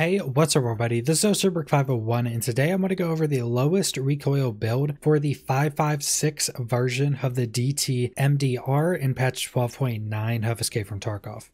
Hey, what's up everybody? This is Suburbs501 and today I'm going to go over the lowest recoil build for the 5.56 version of the DT MDR in patch 12.9 of Escape from Tarkov.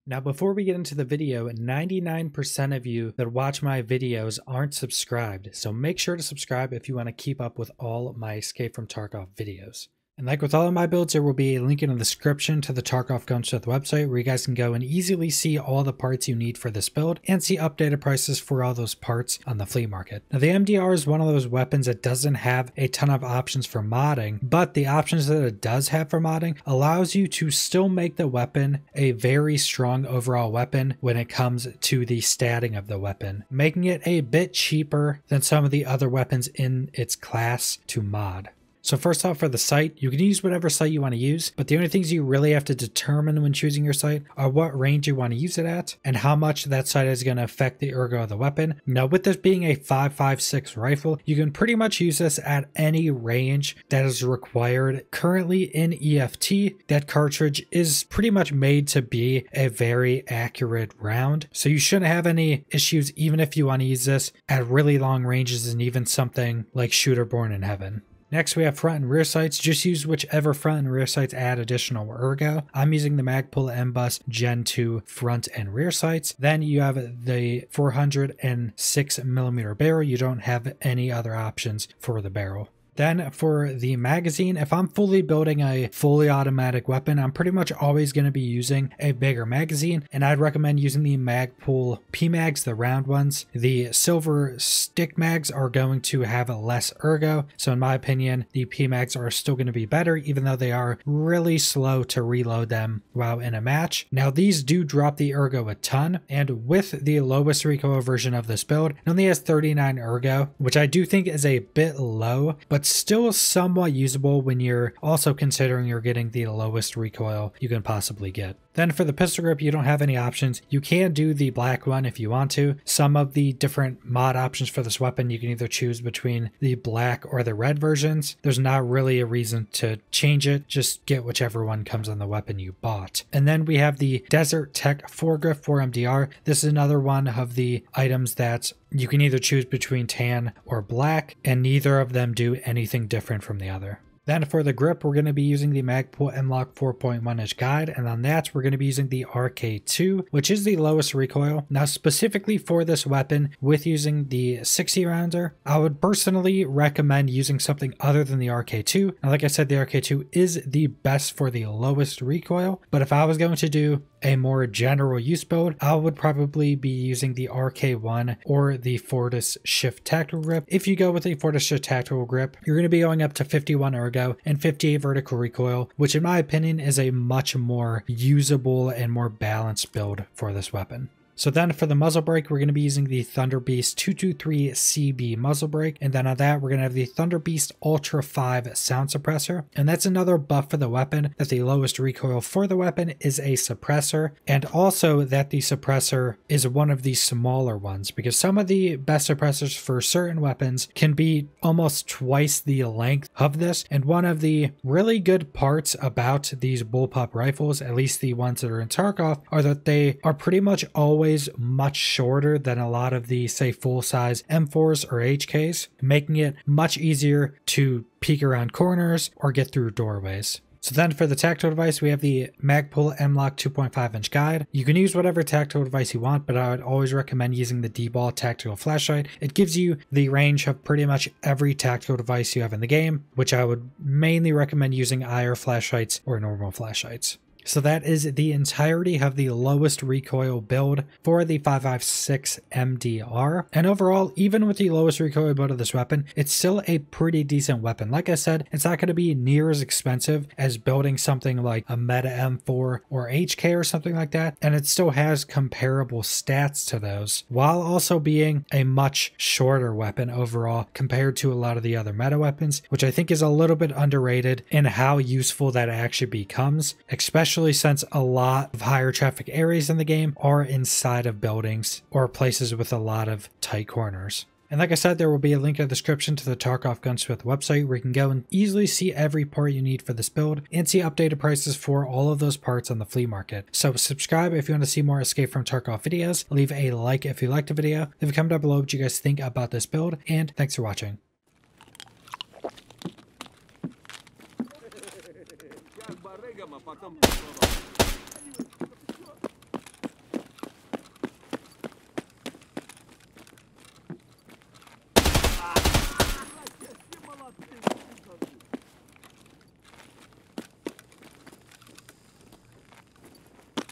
Now before we get into the video, 99% of you that watch my videos aren't subscribed, so make sure to subscribe if you want to keep up with all my Escape from Tarkov videos. And like with all of my builds, there will be a link in the description to the Tarkov Gunsmith website where you guys can go and easily see all the parts you need for this build and see updated prices for all those parts on the flea market. Now the MDR is one of those weapons that doesn't have a ton of options for modding, but the options that it does have for modding allows you to still make the weapon a very strong overall weapon when it comes to the statting of the weapon, making it a bit cheaper than some of the other weapons in its class to mod. So first off, for the sight, you can use whatever sight you want to use, but the only things you really have to determine when choosing your sight are what range you want to use it at and how much that sight is going to affect the ergo of the weapon. Now with this being a 5.56 rifle, you can pretty much use this at any range that is required. Currently in EFT, that cartridge is pretty much made to be a very accurate round, so you shouldn't have any issues even if you want to use this at really long ranges and even something like Shooter Born in Heaven. Next we have front and rear sights. Just use whichever front and rear sights add additional ergo. I'm using the Magpul M-Bus Gen 2 front and rear sights. Then you have the 406mm barrel. You don't have any other options for the barrel. Then for the magazine, if I'm fully building a fully automatic weapon, I'm pretty much always going to be using a bigger magazine, and I'd recommend using the Magpul P-Mags, the round ones. The silver stick mags are going to have less ergo, so in my opinion, the P-Mags are still going to be better, even though they are really slow to reload them while in a match. Now these do drop the ergo a ton, and with the lowest recoil version of this build, it only has 39 ergo, which I do think is a bit low, but still somewhat usable when you're also considering you're getting the lowest recoil you can possibly get. Then for the pistol grip, you don't have any options. You can do the black one if you want to. Some of the different mod options for this weapon, you can either choose between the black or the red versions. There's not really a reason to change it. Just get whichever one comes on the weapon you bought. And then we have the Desert Tech foregrip 4MDR. This is another one of the items that you can either choose between tan or black, and neither of them do anything different from the other. Then for the grip, we're going to be using the Magpul M-Lock 4.1-inch guide, and on that, we're going to be using the RK2, which is the lowest recoil. Now, specifically for this weapon, with using the 60-rounder, I would personally recommend using something other than the RK2. And like I said, the RK2 is the best for the lowest recoil, but if I was going to do a more general use build, I would probably be using the RK1 or the Fortis Shift Tactical Grip. If you go with the Fortis Shift Tactical Grip, you're going to be going up to 51 ergo and 58 vertical recoil, which in my opinion is a much more usable and more balanced build for this weapon. So then for the muzzle brake, we're going to be using the Thunderbeast 223 CB muzzle brake, and then on that we're going to have the Thunderbeast Ultra 5 sound suppressor, and that's another buff for the weapon, that the lowest recoil for the weapon is a suppressor, and also that the suppressor is one of the smaller ones, because some of the best suppressors for certain weapons can be almost twice the length of this, and one of the really good parts about these bullpup rifles, at least the ones that are in Tarkov, are that they are pretty much always much shorter than a lot of the, say, full-size M4s or HKs, making it much easier to peek around corners or get through doorways. So then for the tactile device, we have the Magpul M-Lock 2.5-inch guide. You can use whatever tactile device you want, but I would always recommend using the D-Ball tactical flashlight. It gives you the range of pretty much every tactical device you have in the game, which I would mainly recommend using IR flashlights or normal flashlights. So that is the entirety of the lowest recoil build for the 5.56 MDR. And overall, even with the lowest recoil build of this weapon, it's still a pretty decent weapon. Like I said, it's not going to be near as expensive as building something like a Meta M4 or HK or something like that. And it still has comparable stats to those, while also being a much shorter weapon overall compared to a lot of the other meta weapons, which I think is a little bit underrated in how useful that actually becomes, especially since a lot of higher traffic areas in the game are inside of buildings or places with a lot of tight corners. And like I said, there will be a link in the description to the Tarkov Gunsmith website where you can go and easily see every part you need for this build and see updated prices for all of those parts on the flea market. So subscribe if you want to see more Escape from Tarkov videos. Leave a like if you liked the video. Leave a comment down below what you guys think about this build, and thanks for watching.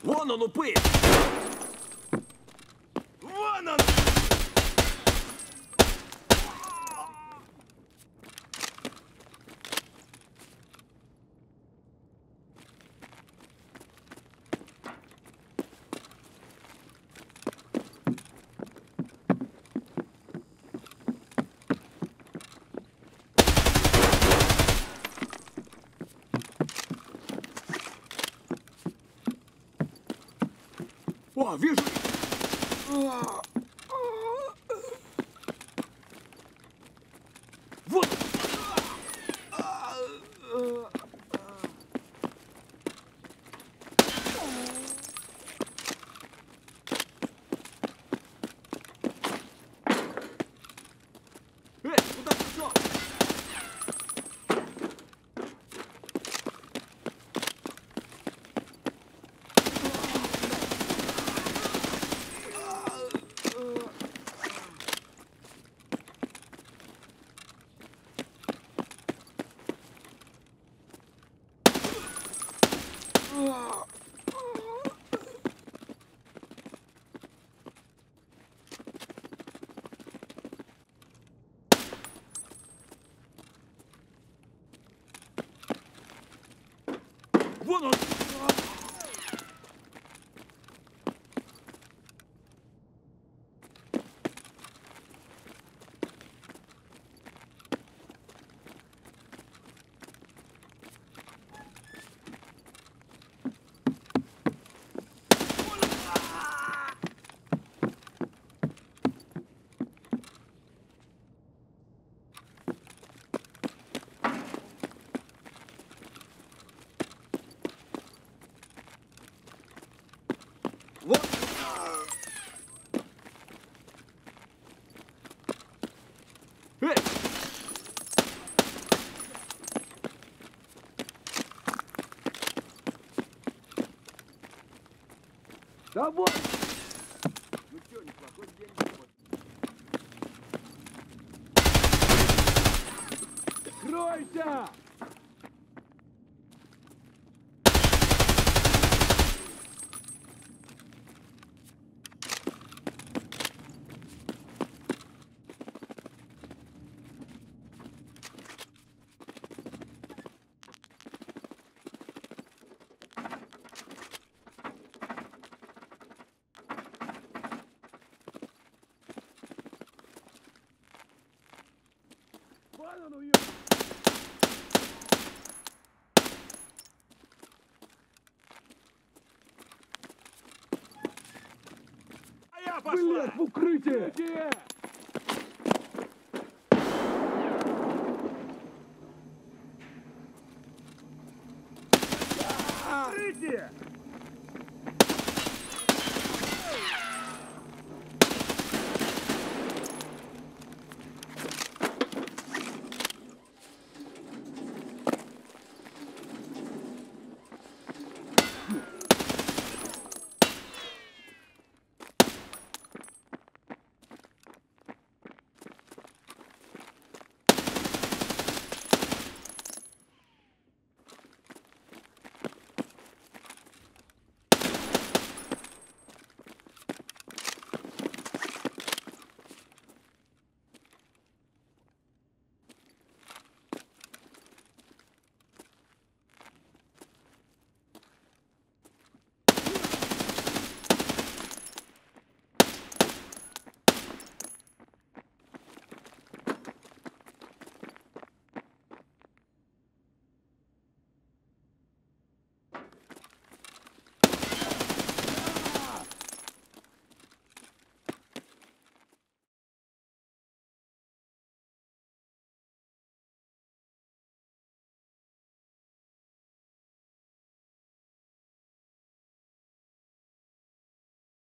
Вон он упырь! Вон он! О, вижу! Вот! Куда ты шел? Вон он! Вот! Эй! Давай! Ну что, неплохой день был. Кройся! Блять, в укрытие!